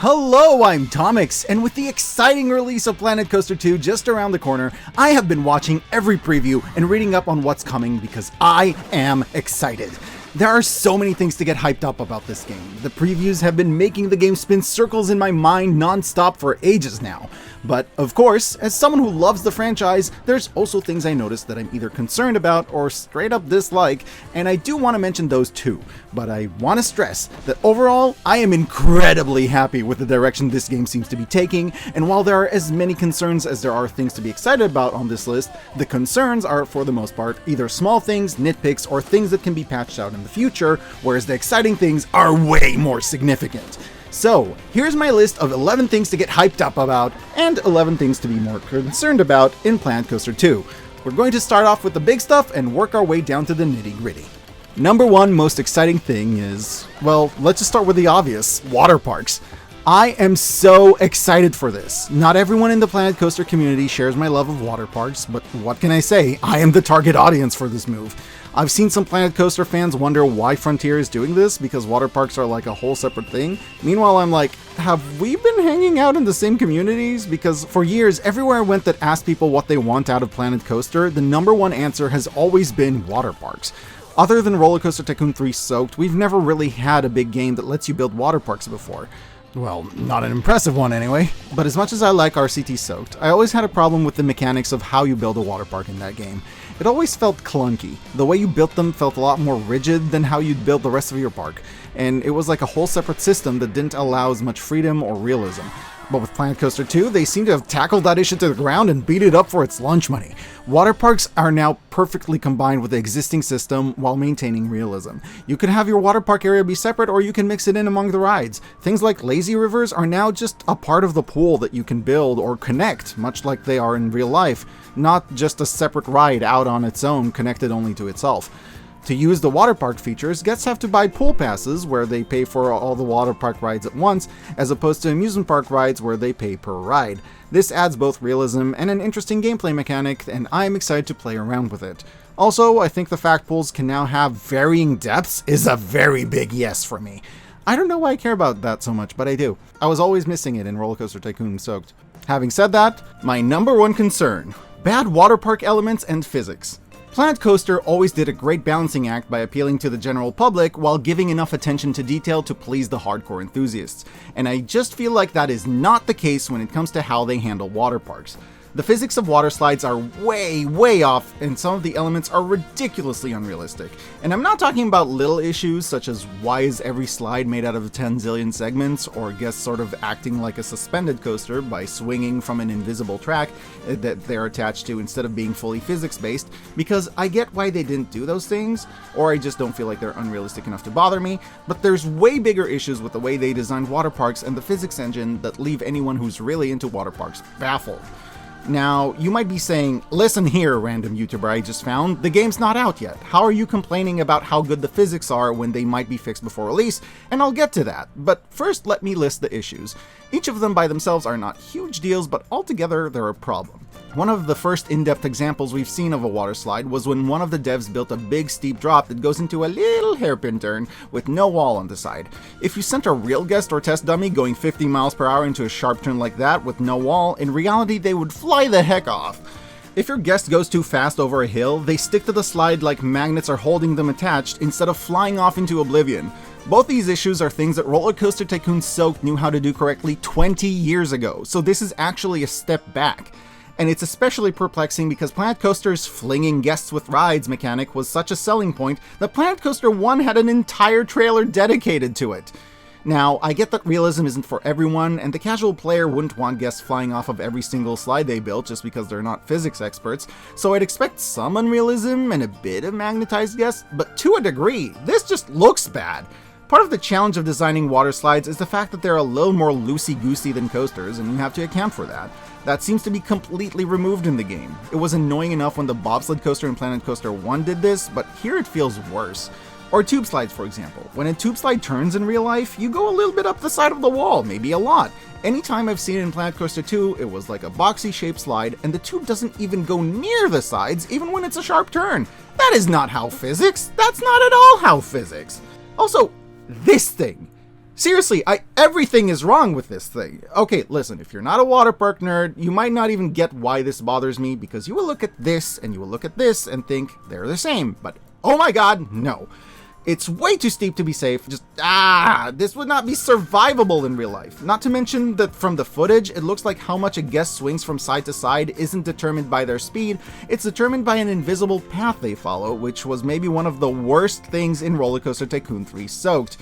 Hello, I'm Tomix, and with the exciting release of Planet Coaster 2 just around the corner, I have been watching every preview and reading up on what's coming because I am excited. There are so many things to get hyped up about this game. The previews have been making the game spin circles in my mind non-stop for ages now. But, of course, as someone who loves the franchise, there's also things I noticed that I'm either concerned about or straight up dislike, and I do want to mention those too. But I want to stress that overall, I am incredibly happy with the direction this game seems to be taking, and while there are as many concerns as there are things to be excited about on this list, the concerns are, for the most part, either small things, nitpicks, or things that can be patched out in the future, whereas the exciting things are way more significant. So, here's my list of 11 things to get hyped up about, and 11 things to be more concerned about in Planet Coaster 2. We're going to start off with the big stuff and work our way down to the nitty-gritty. Number one most exciting thing is, well, let's just start with the obvious, Waterparks. I am so excited for this. Not everyone in the Planet Coaster community shares my love of Waterparks, but what can I say? I am the target audience for this move. I've seen some Planet Coaster fans wonder why Frontier is doing this, because Waterparks are like a whole separate thing. Meanwhile, I'm like, have we been hanging out in the same communities? Because for years, everywhere I went that asked people what they want out of Planet Coaster, the number one answer has always been Waterparks. Other than Roller Coaster Tycoon 3 Soaked, we've never really had a big game that lets you build Waterparks before. Well, not an impressive one anyway. But as much as I like RCT Soaked, I always had a problem with the mechanics of how you build a water park in that game. It always felt clunky. The way you built them felt a lot more rigid than how you'd build the rest of your park, and it was like a whole separate system that didn't allow as much freedom or realism. But with Planet Coaster 2, they seem to have tackled that issue to the ground and beat it up for its lunch money. Water parks are now perfectly combined with the existing system while maintaining realism. You could have your water park area be separate, or you can mix it in among the rides. Things like lazy rivers are now just a part of the pool that you can build or connect, much like they are in real life, not just a separate ride out on its own, connected only to itself. To use the water park features, guests have to buy pool passes where they pay for all the water park rides at once, as opposed to amusement park rides where they pay per ride. This adds both realism and an interesting gameplay mechanic, and I'm excited to play around with it. Also, I think the fact pools can now have varying depths is a very big yes for me. I don't know why I care about that so much, but I do. I was always missing it in Roller Coaster Tycoon Soaked. Having said that, my number one concern: bad water park elements and physics. Planet Coaster always did a great balancing act by appealing to the general public while giving enough attention to detail to please the hardcore enthusiasts, and I just feel like that is not the case when it comes to how they handle water parks. The physics of water slides are way off, and some of the elements are ridiculously unrealistic. And I'm not talking about little issues such as why is every slide made out of 10 zillion segments, or guests sort of acting like a suspended coaster by swinging from an invisible track that they're attached to instead of being fully physics-based, because I get why they didn't do those things, or I just don't feel like they're unrealistic enough to bother me, but there's way bigger issues with the way they designed water parks and the physics engine that leave anyone who's really into water parks baffled. Now, you might be saying, listen here, random YouTuber I just found, the game's not out yet. How are you complaining about how good the physics are when they might be fixed before release? And I'll get to that, but first let me list the issues. Each of them by themselves are not huge deals, but altogether they're a problem. One of the first in-depth examples we've seen of a water slide was when one of the devs built a big steep drop that goes into a little hairpin turn with no wall on the side. If you sent a real guest or test dummy going 50 miles per hour into a sharp turn like that with no wall, in reality they would fly the heck off. If your guest goes too fast over a hill, they stick to the slide like magnets are holding them attached instead of flying off into oblivion. Both these issues are things that Roller Coaster Tycoon Soaked knew how to do correctly 20 years ago, so this is actually a step back. And it's especially perplexing because Planet Coaster's flinging guests with rides mechanic was such a selling point that Planet Coaster 1 had an entire trailer dedicated to it. Now, I get that realism isn't for everyone, and the casual player wouldn't want guests flying off of every single slide they built just because they're not physics experts, so I'd expect some unrealism and a bit of magnetized guests, but to a degree, this just looks bad. Part of the challenge of designing water slides is the fact that they're a little more loosey-goosey than coasters, and you have to account for that. That seems to be completely removed in the game. It was annoying enough when the bobsled coaster in Planet Coaster 1 did this, but here it feels worse. Or tube slides, for example. When a tube slide turns in real life, you go a little bit up the side of the wall, maybe a lot. Anytime I've seen it in Planet Coaster 2, it was like a boxy shaped slide, and the tube doesn't even go near the sides, even when it's a sharp turn. That is not how physics. That's not at all how physics. Also, this thing. Seriously, everything is wrong with this thing. Okay, listen, if you're not a waterpark nerd, you might not even get why this bothers me, because you will look at this and you will look at this and think they're the same. But oh my god, no. It's way too steep to be safe. This would not be survivable in real life. Not to mention that from the footage, it looks like how much a guest swings from side to side isn't determined by their speed, it's determined by an invisible path they follow, which was maybe one of the worst things in Roller Coaster Tycoon 3 Soaked.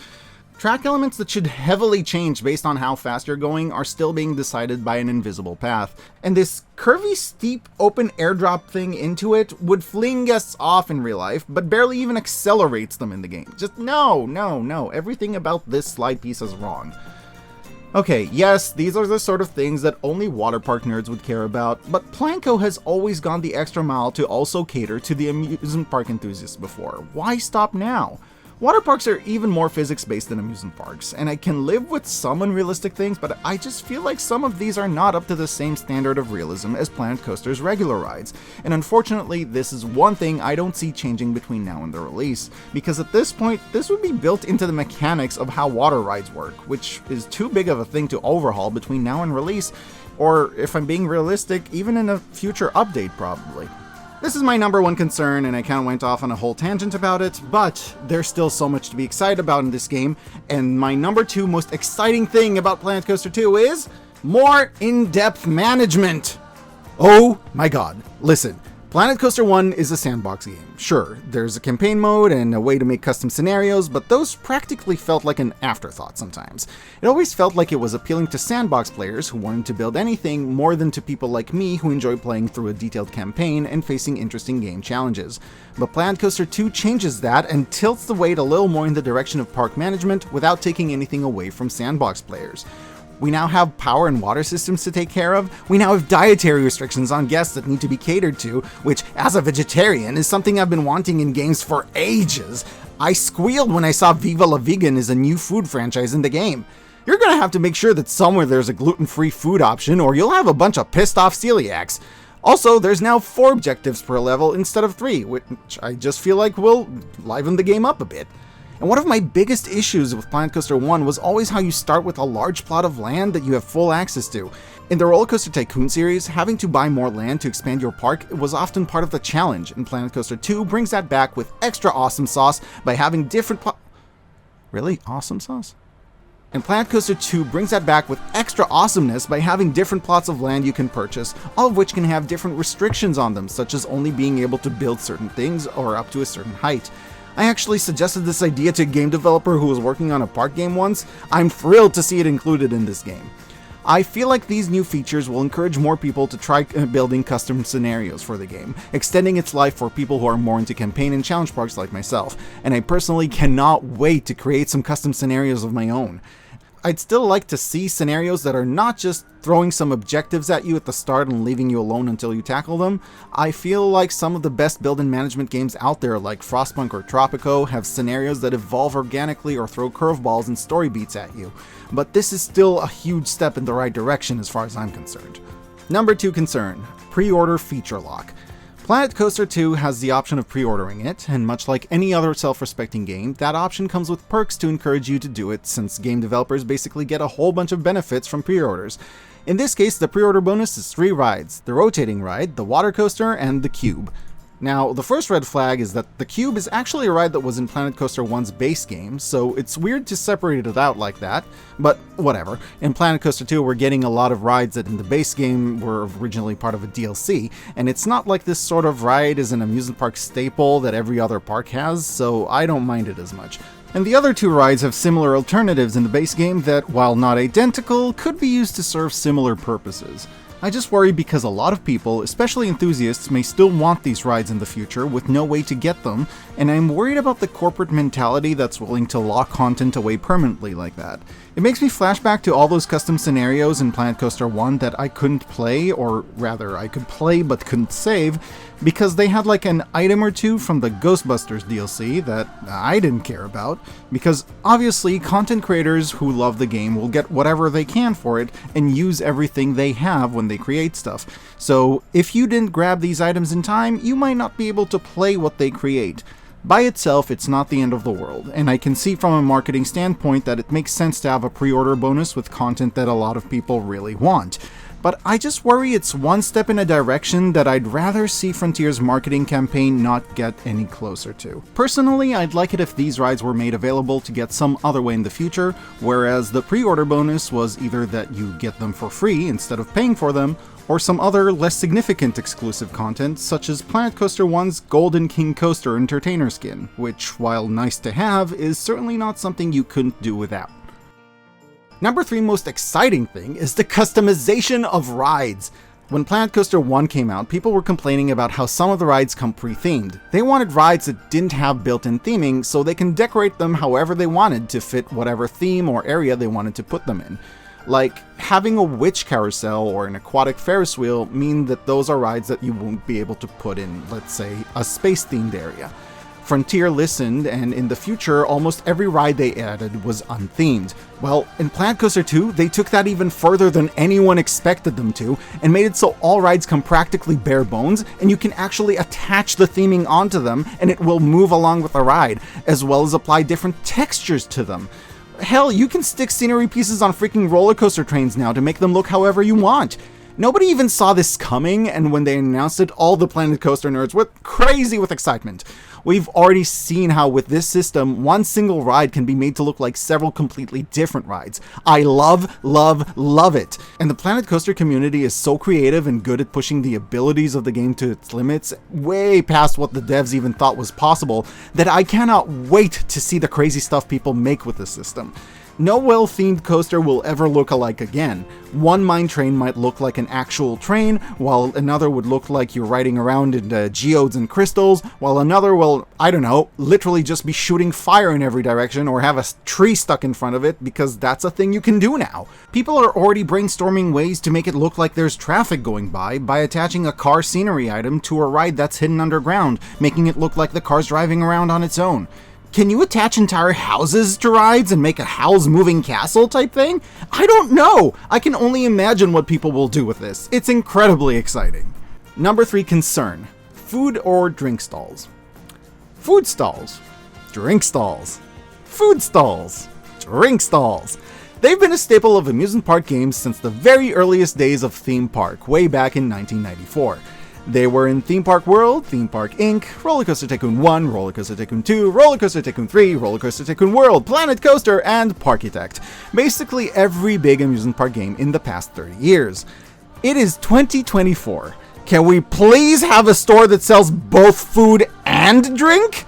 Track elements that should heavily change based on how fast you're going are still being decided by an invisible path. And this curvy, steep, open airdrop thing into it would fling guests off in real life, but barely even accelerates them in the game. Just no. Everything about this slide piece is wrong. Okay, yes, these are the sort of things that only waterpark nerds would care about, but Planco has always gone the extra mile to also cater to the amusement park enthusiasts before. Why stop now? Water parks are even more physics-based than amusement parks, and I can live with some unrealistic things, but I just feel like some of these are not up to the same standard of realism as Planet Coaster's regular rides, and unfortunately, this is one thing I don't see changing between now and the release, because at this point, this would be built into the mechanics of how water rides work, which is too big of a thing to overhaul between now and release, or if I'm being realistic, even in a future update probably. This is my number one concern, and I kind of went off on a whole tangent about it, but there's still so much to be excited about in this game, and my number two most exciting thing about Planet Coaster 2 is more in-depth management! Oh my god, listen. Planet Coaster 1 is a sandbox game. Sure, there's a campaign mode and a way to make custom scenarios, but those practically felt like an afterthought sometimes. It always felt like it was appealing to sandbox players who wanted to build anything more than to people like me who enjoy playing through a detailed campaign and facing interesting game challenges. But Planet Coaster 2 changes that and tilts the weight a little more in the direction of park management without taking anything away from sandbox players. We now have power and water systems to take care of. We now have dietary restrictions on guests that need to be catered to, which, as a vegetarian, is something I've been wanting in games for ages. I squealed when I saw Viva La Vegan is a new food franchise in the game. You're gonna have to make sure that somewhere there's a gluten-free food option, or you'll have a bunch of pissed-off celiacs. Also, there's now 4 objectives per level instead of 3, which I just feel like will liven the game up a bit. And one of my biggest issues with Planet Coaster 1 was always how you start with a large plot of land that you have full access to. In the Roller Coaster Tycoon series, having to buy more land to expand your park was often part of the challenge, and Planet Coaster 2 brings that back with extra awesome sauce by having different Really? Awesome sauce? And Planet Coaster 2 brings that back with extra awesomeness by having different plots of land you can purchase, all of which can have different restrictions on them, such as only being able to build certain things or up to a certain height. I actually suggested this idea to a game developer who was working on a park game once. I'm thrilled to see it included in this game. I feel like these new features will encourage more people to try building custom scenarios for the game, extending its life for people who are more into campaign and challenge parks like myself, and I personally cannot wait to create some custom scenarios of my own. I'd still like to see scenarios that are not just throwing some objectives at you at the start and leaving you alone until you tackle them. I feel like some of the best build and management games out there, like Frostpunk or Tropico, have scenarios that evolve organically or throw curveballs and story beats at you. But this is still a huge step in the right direction as far as I'm concerned. Number 2 concern, pre-order feature lock. Planet Coaster 2 has the option of pre-ordering it, and much like any other self-respecting game, that option comes with perks to encourage you to do it, since game developers basically get a whole bunch of benefits from pre-orders. In this case, the pre-order bonus is 3 rides: the rotating ride, the water coaster, and the cube. Now, the first red flag is that the cube is actually a ride that was in Planet Coaster 1's base game, so it's weird to separate it out like that, but whatever. In Planet Coaster 2, we're getting a lot of rides that in the base game were originally part of a DLC, and it's not like this sort of ride is an amusement park staple that every other park has, so I don't mind it as much. And the other 2 rides have similar alternatives in the base game that, while not identical, could be used to serve similar purposes. I just worry because a lot of people, especially enthusiasts, may still want these rides in the future with no way to get them, and I'm worried about the corporate mentality that's willing to lock content away permanently like that. It makes me flash back to all those custom scenarios in Planet Coaster 1 that I couldn't play, or rather, I could play but couldn't save, because they had like an item or 2 from the Ghostbusters DLC that I didn't care about, because obviously content creators who love the game will get whatever they can for it and use everything they have when they create stuff. So if you didn't grab these items in time, you might not be able to play what they create. By itself, it's not the end of the world, and I can see from a marketing standpoint that it makes sense to have a pre-order bonus with content that a lot of people really want. But I just worry it's one step in a direction that I'd rather see Frontier's marketing campaign not get any closer to. Personally, I'd like it if these rides were made available to get some other way in the future, whereas the pre-order bonus was either that you get them for free instead of paying for them, or some other less significant exclusive content, such as Planet Coaster 1's Golden King Coaster Entertainer skin, which, while nice to have, is certainly not something you couldn't do without. Number 3 most exciting thing is the customization of rides. When Planet Coaster 1 came out, people were complaining about how some of the rides come pre-themed. They wanted rides that didn't have built-in theming, so they can decorate them however they wanted to fit whatever theme or area they wanted to put them in. Like, having a witch carousel or an aquatic Ferris wheel mean that those are rides that you won't be able to put in, let's say, a space-themed area. Frontier listened, and in the future, almost every ride they added was unthemed. Well, in Planet Coaster 2, they took that even further than anyone expected them to, and made it so all rides come practically bare bones, and you can actually attach the theming onto them, and it will move along with the ride, as well as apply different textures to them. Hell, you can stick scenery pieces on freaking roller coaster trains now to make them look however you want. Nobody even saw this coming, and when they announced it, all the Planet Coaster nerds went crazy with excitement. We've already seen how with this system, one single ride can be made to look like several completely different rides. I love, love, love it! And the Planet Coaster community is so creative and good at pushing the abilities of the game to its limits, way past what the devs even thought was possible, that I cannot wait to see the crazy stuff people make with the system. No well-themed coaster will ever look alike again. One mine train might look like an actual train, while another would look like you're riding around in geodes and crystals, while another will, I don't know, literally just be shooting fire in every direction or have a tree stuck in front of it, because that's a thing you can do now. People are already brainstorming ways to make it look like there's traffic going by attaching a car scenery item to a ride that's hidden underground, making it look like the car's driving around on its own. Can you attach entire houses to rides and make a Howl's Moving Castle type thing? I don't know! I can only imagine what people will do with this. It's incredibly exciting. Number 3 concern. Food or drink stalls. Food stalls. Drink stalls. Food stalls. Drink stalls. They've been a staple of amusement park games since the very earliest days of Theme Park, way back in 1994. They were in Theme Park World, Theme Park Inc., Roller Coaster Tycoon 1, Roller Coaster Tycoon 2, Roller Coaster Tycoon 3, Roller Coaster Tycoon World, Planet Coaster, and Parkitect. Basically every big amusement park game in the past 30 years. It is 2024. Can we please have a store that sells both food and drink?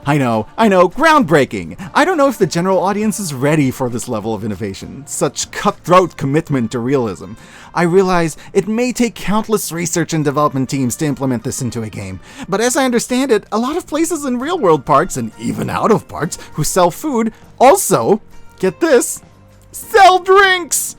I know, groundbreaking. I don't know if the general audience is ready for this level of innovation, such cutthroat commitment to realism. I realize it may take countless research and development teams to implement this into a game, but as I understand it, a lot of places in real-world parks, and even out of parks, who sell food also, get this, sell drinks!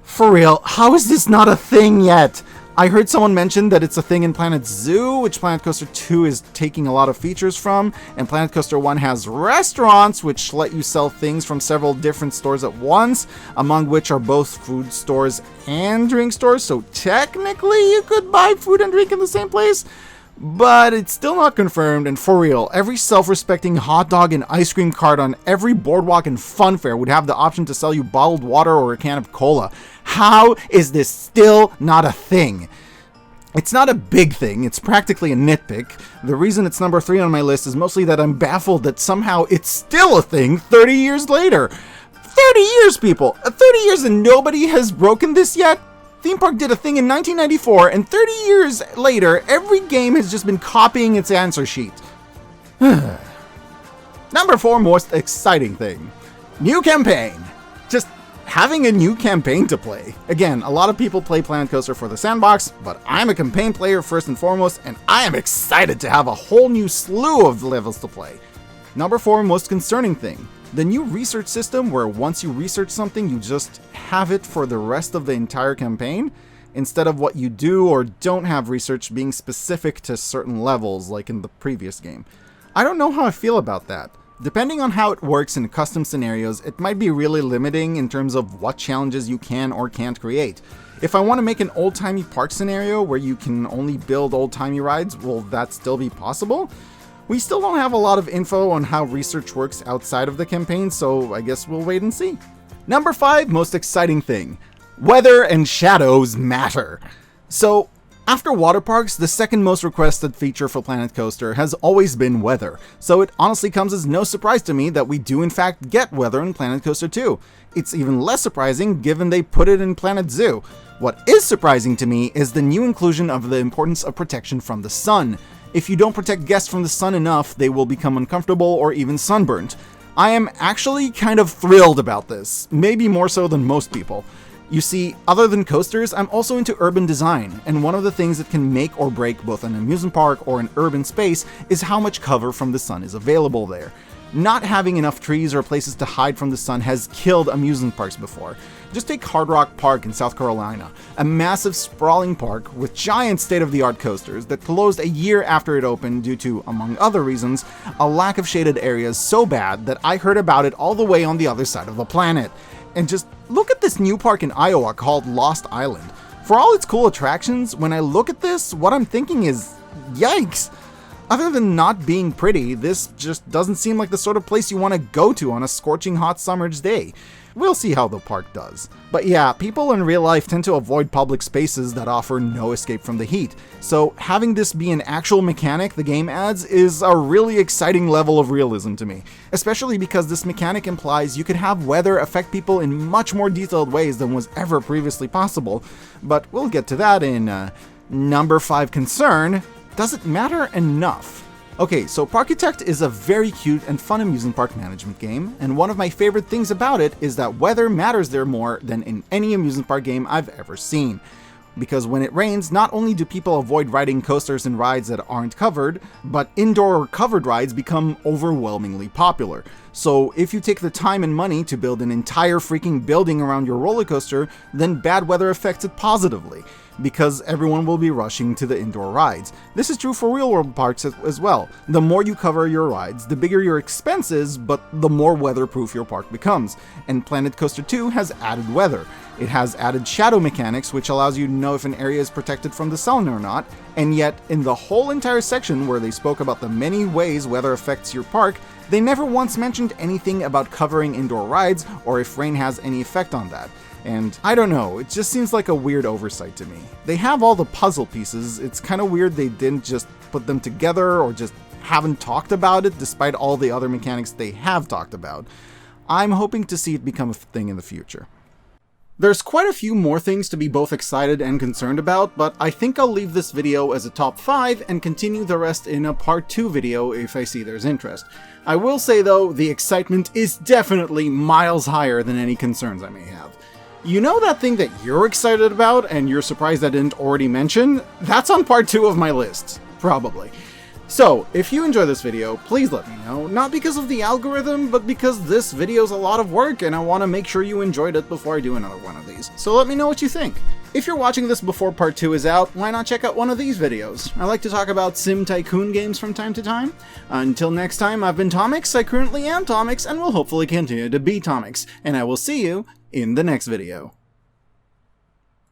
For real, how is this not a thing yet? I heard someone mention that it's a thing in Planet Zoo, which Planet Coaster 2 is taking a lot of features from, and Planet Coaster 1 has restaurants which let you sell things from several different stores at once, among which are both food stores and drink stores, so technically you could buy food and drink in the same place. But it's still not confirmed, and for real, every self-respecting hot dog and ice cream cart on every boardwalk and fun fair would have the option to sell you bottled water or a can of cola. How is this still not a thing? It's not a big thing, it's practically a nitpick. The reason it's number 3 on my list is mostly that I'm baffled that somehow it's still a thing 30 years later. 30 years, people! 30 years and nobody has broken this yet? Theme Park did a thing in 1994, and 30 years later, every game has just been copying its answer sheet. Number 4 most exciting thing. New campaign. Just having a new campaign to play. Again, a lot of people play Planet Coaster for the sandbox, but I'm a campaign player first and foremost, and I am excited to have a whole new slew of levels to play. Number 4 most concerning thing. The new research system where once you research something, you just have it for the rest of the entire campaign, instead of what you do or don't have research being specific to certain levels like in the previous game. I don't know how I feel about that. Depending on how it works in custom scenarios, it might be really limiting in terms of what challenges you can or can't create. If I want to make an old-timey park scenario where you can only build old-timey rides, will that still be possible? We still don't have a lot of info on how research works outside of the campaign, so I guess we'll wait and see. Number 5, most exciting thing. Weather and shadows matter. So, after Waterparks, the second most requested feature for Planet Coaster has always been weather, so it honestly comes as no surprise to me that we do in fact get weather in Planet Coaster 2. It's even less surprising given they put it in Planet Zoo. What is surprising to me is the new inclusion of the importance of protection from the sun. If you don't protect guests from the sun enough, they will become uncomfortable or even sunburnt. I am actually kind of thrilled about this, maybe more so than most people. You see, other than coasters, I'm also into urban design, and one of the things that can make or break both an amusement park or an urban space is how much cover from the sun is available there. Not having enough trees or places to hide from the sun has killed amusement parks before. Just take Hard Rock Park in South Carolina, a massive sprawling park with giant state-of-the-art coasters that closed a year after it opened due to, among other reasons, a lack of shaded areas so bad that I heard about it all the way on the other side of the planet. And just look at this new park in Iowa called Lost Island. For all its cool attractions, when I look at this, what I'm thinking is, yikes! Other than not being pretty, this just doesn't seem like the sort of place you want to go to on a scorching hot summer's day. We'll see how the park does. But yeah, people in real life tend to avoid public spaces that offer no escape from the heat, so having this be an actual mechanic the game adds is a really exciting level of realism to me, especially because this mechanic implies you could have weather affect people in much more detailed ways than was ever previously possible, but we'll get to that in number 5 concern. Does it matter enough? Okay, so Parkitect is a very cute and fun amusement park management game, and one of my favorite things about it is that weather matters there more than in any amusement park game I've ever seen. Because when it rains, not only do people avoid riding coasters and rides that aren't covered, but indoor or covered rides become overwhelmingly popular. So if you take the time and money to build an entire freaking building around your roller coaster, then bad weather affects it positively, because everyone will be rushing to the indoor rides. This is true for real world parks as well. The more you cover your rides, the bigger your expense is, but the more weatherproof your park becomes. And Planet Coaster 2 has added weather. It has added shadow mechanics, which allows you to know if an area is protected from the sun or not, and yet in the whole entire section where they spoke about the many ways weather affects your park, they never once mentioned anything about covering indoor rides or if rain has any effect on that. And I don't know, it just seems like a weird oversight to me. They have all the puzzle pieces, it's kind of weird they didn't just put them together or just haven't talked about it despite all the other mechanics they have talked about. I'm hoping to see it become a thing in the future. There's quite a few more things to be both excited and concerned about, but I think I'll leave this video as a top 5 and continue the rest in a part 2 video if I see there's interest. I will say though, the excitement is definitely miles higher than any concerns I may have. You know that thing that you're excited about and you're surprised I didn't already mention? That's on part 2 of my list, probably. So, if you enjoy this video, please let me know, not because of the algorithm, but because this video's a lot of work and I want to make sure you enjoyed it before I do another one of these. So let me know what you think. If you're watching this before part 2 is out, why not check out one of these videos? I like to talk about Sim Tycoon games from time to time. Until next time, I've been Tomix, I currently am Tomix, and will hopefully continue to be Tomix, and I will see you in the next video.